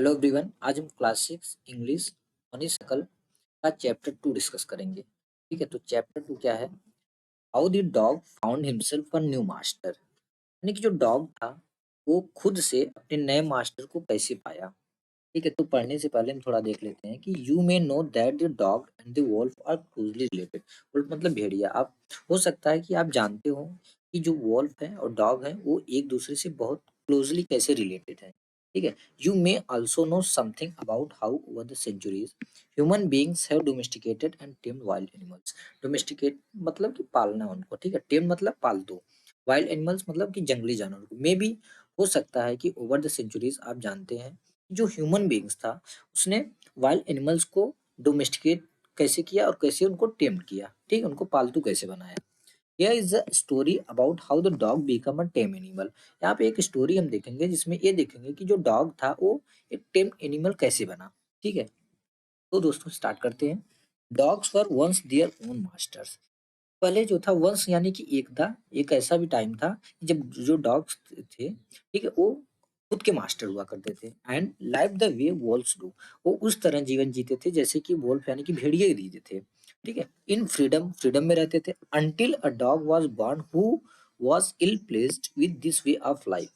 Hello everyone. आज हम class 6 English money शकल का चैप्टर 2 डिस्कस करेंगे। ठीक है, तो चैप्टर 2 क्या है? How the dog found himself a new master. यानी कि जो डॉग था वो खुद से अपने नए मास्टर को कैसे पाया। ठीक है, तो पढ़ने से पहले हम थोड़ा देख लेते हैं कि you may know that the dog and the wolf are closely related. Wolf मतलब भेड़िया। आप हो सकता है कि आप जानते हो कि जो वोल्फ है और डॉग है वो एक दूसरे से बहुत क्लोजली कैसे रिलेटेड है। ठीक है, you may also know something about how over the centuries human beings have domesticated and tamed wild animals. Domesticate मतलब कि पालना उनको। ठीक है, टेम मतलब पालतू, वाइल्ड एनिमल्स मतलब कि जंगली जानवर को। मे बी हो सकता है कि ओवर द सेंचुरीज आप जानते हैं जो ह्यूमन बीइंग्स था उसने वाइल्ड एनिमल्स को डोमेस्टिकेट कैसे किया और कैसे उनको टेम्ड किया। ठीक है, उनको पालतू कैसे बनाया। Here is a story about how the dog become a tame animal। यहाँ पे एक स्टोरी हम देखेंगे जिसमें ये देखेंगे कि जो डॉग था वो एक टेम एनिमल कैसे बना। ठीक है, तो दोस्तों स्टार्ट करते हैं। Dogs were once their own masters. पहले जो था वंश यानी कि एक था, एक ऐसा भी टाइम था जब जो डॉग्स थे, ठीक है, वो खुद के मास्टर हुआ करते थे। And life the way valves do. वो उस तरह जीवन जीते थे जैसे कि वोल्फ यानी कि भेड़िए जीते थे। ठीक है, इन फ्रीडम, फ्रीडम में रहते थे। Until a dog was born who was ill placed with this way of life.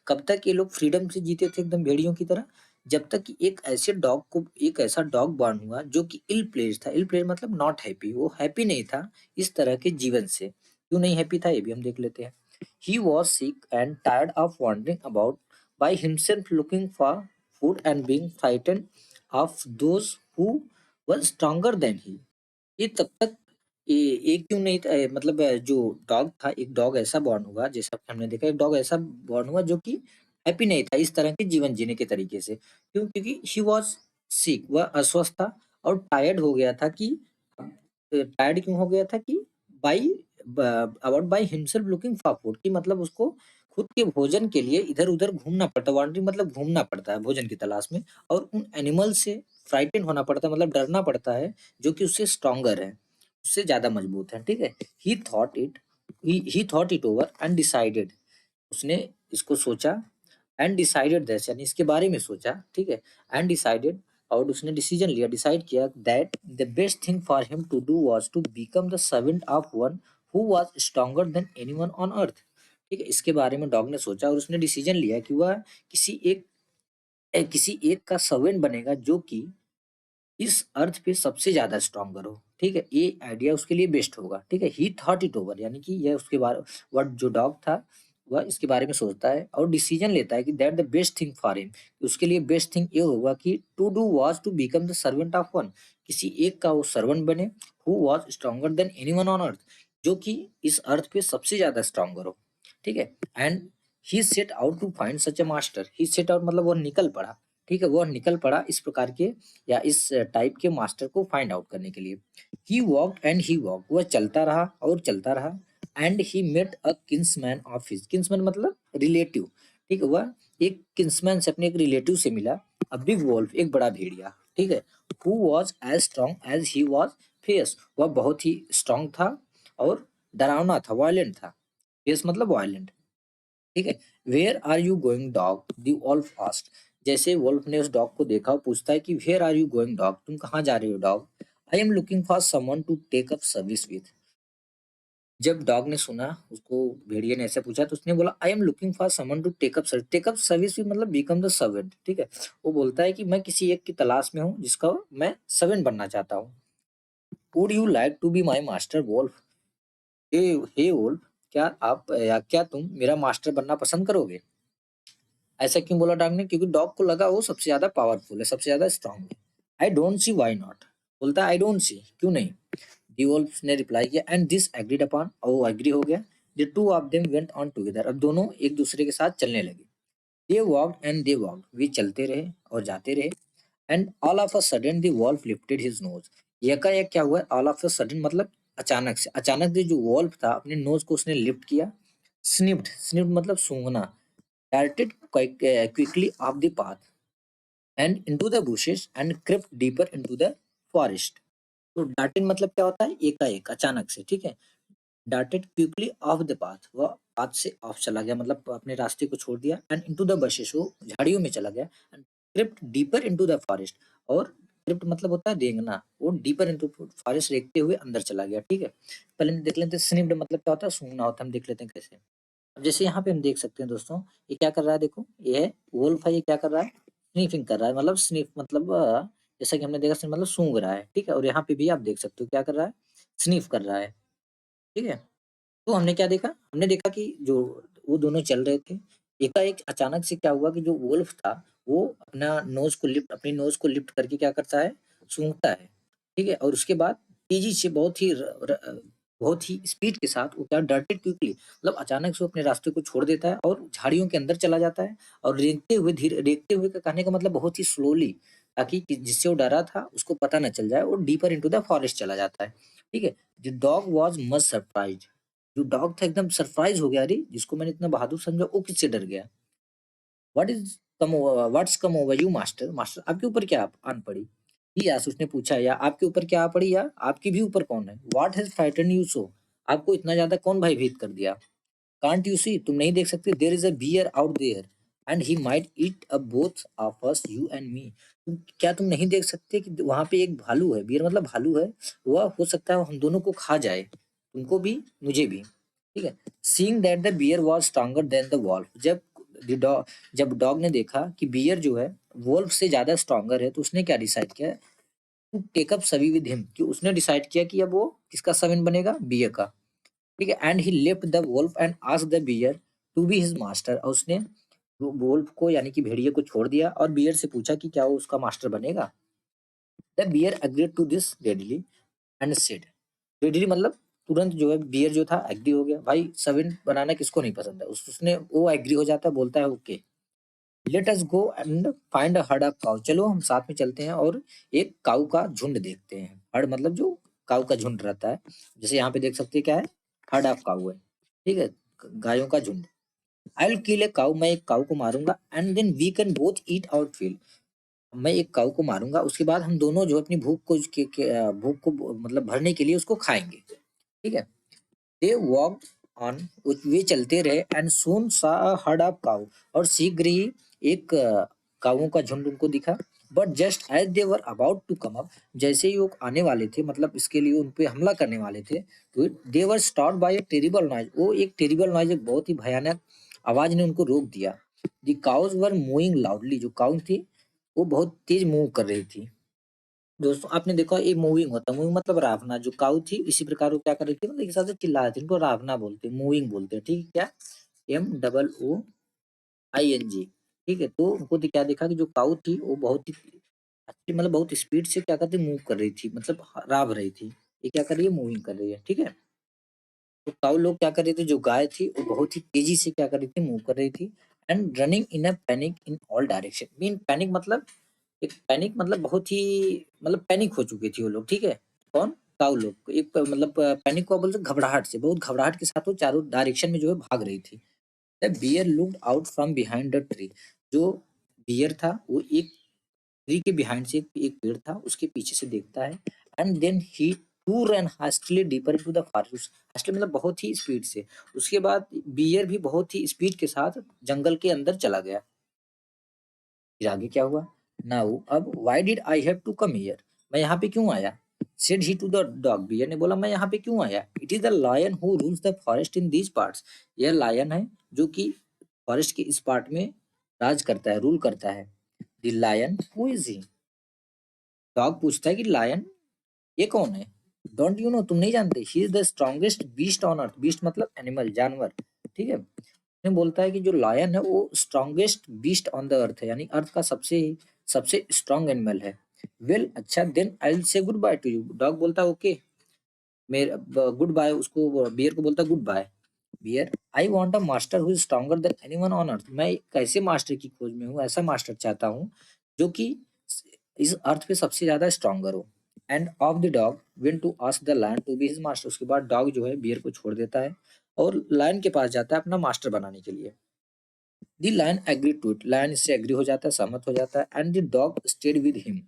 कब तक ये लोग फ्रीडम से जीते थे एकदम भेड़ियों की तरह? जब तक कि एक ऐसे डॉग को, एक ऐसा डॉग बॉर्न हुआ जो कि इल प्लेस्ड था। इल प्लेस्ड मतलब नॉट हैप्पी, वो हैप्पी नहीं था इस तरह के जीवन से। क्यों नहीं हैप्पी था ये भी हम देख लेते हैं। He was sick and tired of wandering about by himself looking for food and being frightened of those who were stronger than he. ये तब तक ये क्यों नहीं था, मतलब जो डॉग था, एक डॉग ऐसा बॉर्न हुआ जैसा कि हमने देखा, एक डॉग ऐसा बॉर्न हुआ जो कि हैप्पी नहीं था इस तरह के जीवन जीने के तरीके से। क्यों? क्योंकि ही वॉज सिक, वह अस्वस्थ था और टायर्ड हो गया था कि टायर्ड क्यों हो गया था कि by about by himself looking for food, कि मतलब उसको खुद के भोजन के लिए इधर उधर घूमना पड़ता। वॉन्डरिंग मतलब घूमना पड़ता है भोजन की तलाश में, और उन एनिमल से फ्राइटन होना पड़ता है मतलब डरना पड़ता है जो कि उससे स्ट्रॉन्गर है, उससे ज्यादा मजबूत है। ठीक है, ही thought it, he thought it over and decided. उसने इसको सोचा, एंड डिसाइडेड दैट यानी इसके बारे में सोचा। ठीक है, एंड डिसाइडेड, और उसने डिसीजन लिया, डिसाइड किया that the best thing for him to do was to become the servant of one who was stronger than anyone on earth. ठीक है, इसके बारे में डॉग ने सोचा और उसने डिसीजन लिया कि वह किसी एक का सर्वेंट बनेगा जो कि इस अर्थ पे सबसे ज्यादा स्ट्रॉन्गर हो। ठीक है, ये आइडिया उसके लिए बेस्ट होगा। ठीक है, ही थॉट इट ओवर यानी कि यह उसके बारे, वह जो डॉग था वह इसके बारे में सोचता है और डिसीजन लेता है कि that the best thing for him, उसके लिए बेस्ट थिंग ये होगा कि to do was to become the servant of one, किसी एक का वो सर्वेंट बने, who was stronger than anyone on earth, जो कि इस अर्थ पे सबसे ज्यादा स्ट्रॉन्गर हो। ठीक है, and he set out to find such a master. He set out मतलब वह निकल पड़ा। ठीक है, वह निकल पड़ा इस प्रकार के या इस टाइप के मास्टर को फाइंड आउट करने के लिए। He walked and he walk, वह चलता रहा और चलता रहा। And he met a kinsman of his, kinsman मतलब रिलेटिव। ठीक है, वह एक किंसमैन से, अपने एक रिलेटिव से मिला। अ बिग वॉल्फ, एक बड़ा भेड़िया। ठीक है, who was as strong as he was fierce, वह बहुत ही स्ट्रॉन्ग था और डरावना था, वायलेंट था। फेयर्स मतलब वायलेंट। ठीक है, where are you going dog, the wolf asked. जैसे वॉल्फ ने उस डॉग को देखा, पूछता है कि where are you going dog, तुम कहाँ जा रहे हो dog. I am looking for someone to take up service with. जब डॉग ने सुना, उसको भेड़िए ने ऐसे पूछा, तो उसने बोला I am looking for someone to take up service. Take up service भी मतलब बिकम द सर्वेंट। ठीक है, वो बोलता है कि मैं किसी एक की तलाश में हूँ जिसका मैं सर्वेंट बनना चाहता हूँ। Would you like to be my master wolf. Hey hey wolf, क्या आप या क्या तुम मेरा मास्टर बनना पसंद करोगे। ऐसा क्यों बोला डॉग ने? क्योंकि डॉग को लगा वो सबसे ज्यादा पावरफुल है, सबसे ज्यादा स्ट्रांग है। I don't see why not, बोलता है आई डोंट सी, क्यों नहीं। दी वोल्फ ने रिप्लाई किया एंड दिस एग्रीड अपॉन, और वो एग्री हो गया। The two of them went on together, अब दोनों एक दूसरे के साथ चलने लगे। They walked and they walked, वे चलते रहे और जाते रहे। And all of a sudden the wolf lifted his nose. एकाएक क्या हुआ? ऑल ऑफ अ सडन मतलब अचानक से, अचानक से जो वॉल्फ था अपने नोज को उसने लिफ्ट किया। स्निफ्ड, स्निफ्ड मतलब सूंघना। darted quickly off the path and into the bushes and crept deeper into the forest। तो darted मतलब क्या होता है? एकाएक, अचानक से। ठीक है, darted quickly off the path, वह पाथ से ऑफ चला गया मतलब अपने रास्ते को छोड़ दिया। एंड into the bushes, वो झाड़ियों में चला गया। Crypt deeper into the forest, और क्रिप्ट मतलब होता है रेंगना, वो डीपर इनटू फॉरेस्ट रेंगते हुए अंदर चला गया। ठीक है, पहले हम देख लेते हैं स्निप्ड मतलब क्या होता है, सूंघना होता है, हम देख लेते हैं कैसे। अब जैसे यहाँ पे हम देख सकते हैं दोस्तों, ये क्या कर रहा है, देखो ये है वुल्फ है, ये क्या कर रहा है, स्नीफिंग कर रहा है, मतलब स्नीफ मतलब जैसा कि हमने देखा स्निफ मतलब सूंघ रहा है। ठीक है, और यहाँ पे भी आप देख सकते हो क्या कर रहा है, स्नीफ कर रहा है। ठीक है, तो हमने क्या देखा, हमने देखा कि जो वो दोनों चल रहे थे, एकाएक अचानक से क्या हुआ कि जो वुल्फ था वो अपना नोज को लिफ्ट अपनी नोज को लिफ्ट करके क्या करता है, सूंघता है। ठीक है, और उसके बाद तेजी से बहुत ही स्पीड के साथ वो क्या डर्टेड क्विकली, मतलब अचानक से वो अपने रास्ते को छोड़ देता है और झाड़ियों के अंदर चला जाता है, और रेंगते हुए का कहने का मतलब बहुत ही स्लोली, ताकि जिससे वो डरा था उसको पता न चल जाए, वो डीपर इनटू द फॉरेस्ट चला जाता है। ठीक है, the dog was much surprised, जो डॉग था एकदम सरप्राइज हो गया, अरे जिसको मैंने इतना बहादुर समझा वो किससे डर गया। What's come over you master, master आपके ऊपर क्या आन पड़ी, या उसने पूछा, या आपके ऊपर क्या आ पड़ी, या आपके भी ऊपर कौन है, what has frighten you so, आपको इतना ज्यादा कौन भयभीत कर दिया। कांट यू सी, तुम नहीं देख सकते, there is a bear out there and he might eat a both of us, you and me, क्या तुम नहीं देख सकते कि वहां पे एक भालू है, बियर मतलब भालू है, वह हो सकता है हम दोनों को खा जाए, तुमको भी मुझे भी। ठीक है, seeing that the bear was stronger than the wolf, जब डॉग ने देखा कि बियर जो है वोल्फ से ज्यादा स्ट्रॉन्गर है, तो उसने क्या डिसाइड किया, टू टेक अप सवी विद हिम, कि उसने डिसाइड किया कि अब वो किसका सविन बनेगा, बियर का। ठीक है, and he left the wolf and asked the bear to be his master, और उसने वोल्फ को यानी कि भेड़िए को छोड़ दिया और बियर से पूछा कि क्या वो उसका मास्टर बनेगा। The bear agreed to this readily and said, readily मतलब तुरंत जो है बियर जो था एग्री हो गया, भाई सविन बनाना किसको नहीं पसंद है, उसने वो एग्री हो जाता है, बोलता है okay, let us go and find a herd of cow, चलो हम साथ में चलते हैं और एक काऊ का झुंड देखते हैं। हर्ड मतलब जो काऊ का झुंड रहता है, जैसे यहाँ पे देख सकते हैं क्या है, हर्ड ऑफ काऊ है। ठीक है, गायों का झुंड। आई विल किल ए काऊ, मैं एक काऊ को मारूंगा, and then we can both eat our fill, मैं एक काऊ को मारूंगा, उसके बाद हम दोनों जो अपनी भूख को मतलब भरने के लिए उसको खाएंगे। ठीक है, दे वॉकड ऑन, वे चलते रहे, एंड सून सा अ हर्ड ऑफ काऊ, और शीघ्र ही एक काउओं का झुंड उनको दिखा। But just as they were about to come up, जैसे ही वो आने वाले थे, मतलब इसके लिए उन पे हमला करने वाले थे, तो they were stopped by a terrible noise, वो एक टेरिबल नॉइज, एक बहुत ही भयानक आवाज ने उनको रोक दिया। The cows were moving loudly, जो काउ थी वो बहुत तेज मूव कर रही थी। दोस्तों आपने देखा ये मूविंग होता है, मूविंग मतलब रावना, जो काऊ थी इसी प्रकार वो क्या कर रही थी, मतलब एक हिसाब से चिल्ला रही थी, इनको रावना बोलते हैं, मूविंग बोलते हैं। ठीक है, क्या, MOOING। ठीक है, तो उनको क्या देखा कि जो काऊ थी वो बहुत ही अच्छी, मतलब बहुत स्पीड से क्या करती, मूव कर रही थी, मतलब राव रही थी, ये क्या कर रही है, मूविंग कर रही है। ठीक है, तो ताऊ लोग क्या कर रहे थे, जो गाय थी वो बहुत ही तेजी से क्या कर रही थी, मूव कर रही थी, and running in a panic in all direction, mean panic मतलब एक पैनिक मतलब बहुत ही मतलब पैनिक हो चुकी थी वो लोग। ठीक है, कौन, ताऊ लोग एक मतलब पैनिक को बोलते हैं घबराहट से, बहुत घबराहट के साथ वो चारों डायरेक्शन में जो है भाग रही थी। The bear looked out from behind the tree, जो बियर था वो एक ट्री के बिहाइंड से एक पेड़ था उसके पीछे से देखता है, and then he to run hastily deeper into the forest, hastily मतलब बहुत ही स्पीड से, उसके बाद बियर भी बहुत ही स्पीड के साथ जंगल के अंदर चला गया। फिर आगे क्या हुआ, नाउ अब why did I have to come here, मैं यहाँ पे क्यों आया, said he to the dog, bear ने बोला मैं यहाँ पे क्यों आया, it is the lion who rules the forest in these parts, यह लायन है जो कि फॉरेस्ट के इस पार्ट में राज करता है, रूल करता है। The lion who is he, dog पूछता है कि लायन ये कौन है, डोंट यू नो, तुम नहीं जानते, he is the strongest beast on earth, beast मतलब एनिमल, जानवर। ठीक है, में बोलता है कि जो लायन है वो strongest beast on the earth है, यानी अर्थ का सबसे सबसे स्ट्रॉन्ग एनिमल है। वेल अच्छा, then I will say goodbye to you, dog बोलता है ओके, मेरे गुड बाय, उसको बियर को बोलता है goodbye. Bear, I want a master who is stronger than anyone on earth, मैं एक ऐसे मास्टर की खोज में हूँ, ऐसा मास्टर चाहता हूँ जो कि इस अर्थ पे सबसे ज्यादा स्ट्रॉन्गर हो। And off the dog went to ask the lion to be his master, उसके बाद डॉग जो है बियर को छोड़ देता है और लायन के पास जाता है अपना मास्टर बनाने के लिए। The lion agree to it, lion इससे एग्री हो जाता है, सहमत हो जाता है, and the dog stayed with him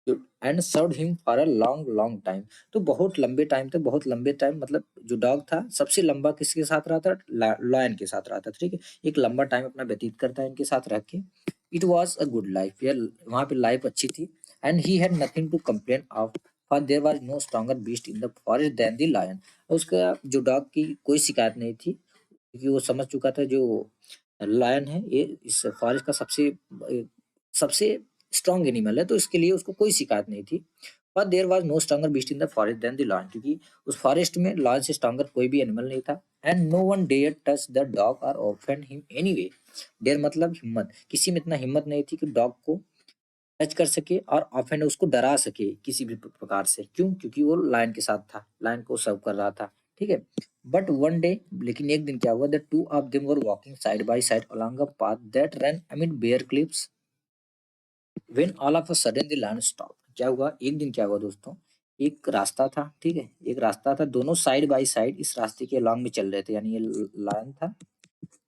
and served him for a long long time, तो बहुत लंबे टाइम तक, बहुत लंबे टाइम मतलब जो डॉग था सबसे लंबा किसके साथ रहा था, लायन के साथ रहा था। ठीक है, एक लंबा टाइम अपना व्यतीत करता है इनके साथ रह के। It was a good life, यार वहाँ पे लाइफ अच्छी थी। And he had nothing to complain of, for there was no stronger beast in the forest than the lion. उसका जो डॉग की कोई शिकायत नहीं थी, क्योंकि वो समझ चुका था जो लायन है ये इस फॉरेस्ट का सबसे स्ट्रॉन्ग एनिमल है, तो इसके लिए उसको कोई शिकायत नहीं थी। पर there was no stronger beast in the forest than the lion, क्योंकि उस फॉरेस्ट में लायन से स्ट्रॉन्गर कोई भी एनिमल नहीं था। And no one dare touch the dog or offend him anyway. Dare मतलब हिम्मत, किसी में इतना हिम्मत नहीं थी कि डॉग को टच कर सके और ऑफेंड उसको डरा सके किसी भी प्रकार से। क्यों? क्योंकि वो लायन के साथ था, लायन को सर्व कर रहा था, ठीक है। बट वन डे, लेकिन एक दिन क्या हुआ, the two of them were walking side by side along a path that ran amid bare cliffs when all of a sudden the lion stop. क्या हुआ, एक दिन क्या हुआ दोस्तों, एक रास्ता था, ठीक है, एक रास्ता था, दोनों साइड बाय साइड इस रास्ते के अलॉन्ग में चल रहे थे, यानी ये लायन था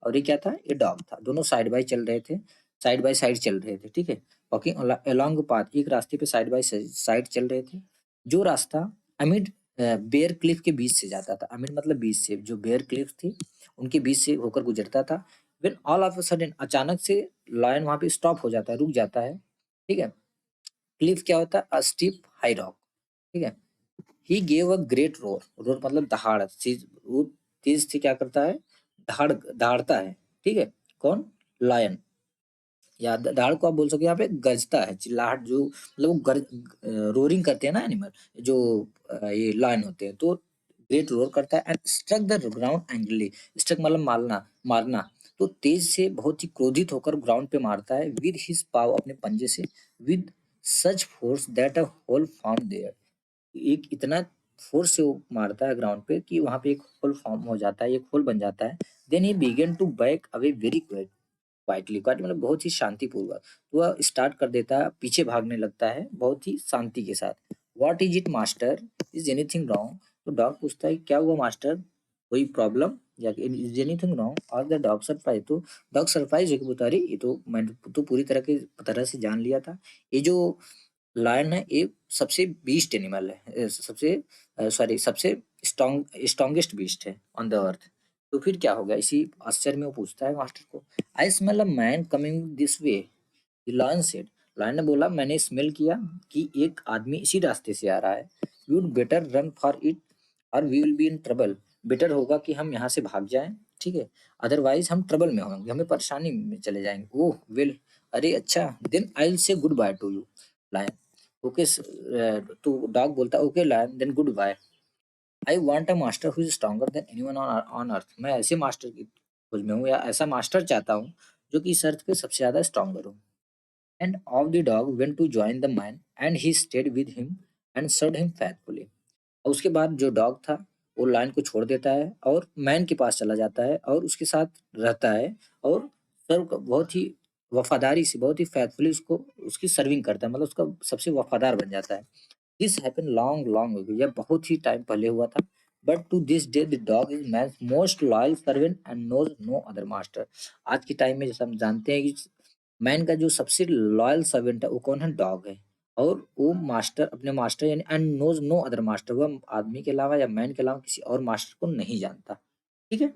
और ये क्या था, ये डॉग था, दोनों साइड बाय चल रहे थे, साइड बाय साइड चल रहे थे, ठीक है। वॉकिंग अलोंग पाथ, एक रास्ते पे साइड बाय साइड चल रहे थे। जो रास्ता अमिड बेयर क्लिफ के बीच से जाता था, अमिड मतलब बीच से, जो बेयर क्लिफ थी उनके बीच से होकर गुजरता था। When all of a sudden, अचानक से लायन वहां पे स्टॉप हो जाता है, रुक जाता है, ठीक है। क्लिफ क्या होता है, अ स्टीप हाई रॉक, ठीक है। He gave a great roar, roar मतलब दहाड़, वो तेज से क्या करता है, दहाड़ता है, ठीक है। कौन, लायन, या दहाड़ को आप बोल सकते हो यहाँ पे गरजता है, चिल्लाहट, जो मतलब वो रोरिंग करते हैं ना एनिमल, जो ये लायन होते हैं, तो ग्रेट रोर करता है। And struck the ground angrily, struck मतलब मारना, मारना, तो तेज से बहुत ही क्रोधित होकर ग्राउंड पे मारता है, विद हिज पाव, अपने पंजे से, with such force that a hole found there, एक इतना फोर्स से वो मारता है ग्राउंड पे कि वहां पे एक होल फॉर्म हो जाता है, एक होल बन जाता है। Then he began to back away very quietly, quiet मतलब बहुत ही शांतिपूर्वक, तो वह स्टार्ट कर देता है, पीछे भागने लगता है बहुत ही शांति के साथ। What is it master, is anything wrong, तो डॉग पूछता है क्या हुआ मास्टर, कोई प्रॉब्लम, या इज एनीथिंग रॉन्ग, और द डॉग सरप्राइज, तो डॉग सरप्राइज होकर बता रही, ये तो मैं तो पूरी तरह से जान लिया था, ये जो लायन है ये सबसे बीस्ट एनिमल है, सॉरी सबसे स्ट्रॉन्गेस्ट बीस्ट है ऑन द अर्थ। तो फिर क्या हो गया, इसी आश्चर्य में वो पूछता है मास्टर को, I smell a man coming this way, the lion said, lion ने बोला मैंने स्मेल किया कि एक आदमी इसी रास्ते से आ रहा है, you'd better run for it और we will be in trouble, better होगा कि हम यहाँ से भाग जाएं, ठीक है, अदरवाइज हम ट्रबल में होंगे, हमें परेशानी में चले जाएंगे। ओह विल, अरे अच्छा, then I will say goodbye to you lion, okay. तो डॉग बोलता है okay lion, then goodbye, I want a master who is stronger than anyone on earth, मैं ऐसे मास्टर की खोज में हूँ, या ऐसा मास्टर चाहता हूँ जो कि इस अर्थ पे सबसे ज्यादा स्ट्रॉन्गर हो। And off the dog went to join the man and he stayed with him and served him faithfully. और उसके बाद जो डॉग था वो लायन को छोड़ देता है और मैन के पास चला जाता है और उसके साथ रहता है, और बहुत ही वफादारी से, बहुत ही फेथफुली उसको, उसकी सर्विंग करता है, मतलब उसका सबसे वफादार बन जाता है। This happen long long ago, यह बहुत ही टाइम पहले हुआ था। But to this day the dog is man most loyal servant and knows no other master. आज के टाइम में जैसे हम जानते हैं कि मैन का जो सबसे लॉयल सर्वेंट है वो कौन है, डॉग है। और वो मास्टर, अपने मास्टर यानी and knows no other master, वह आदमी के अलावा या मैन के अलावा किसी और मास्टर को नहीं जानता, ठीक है।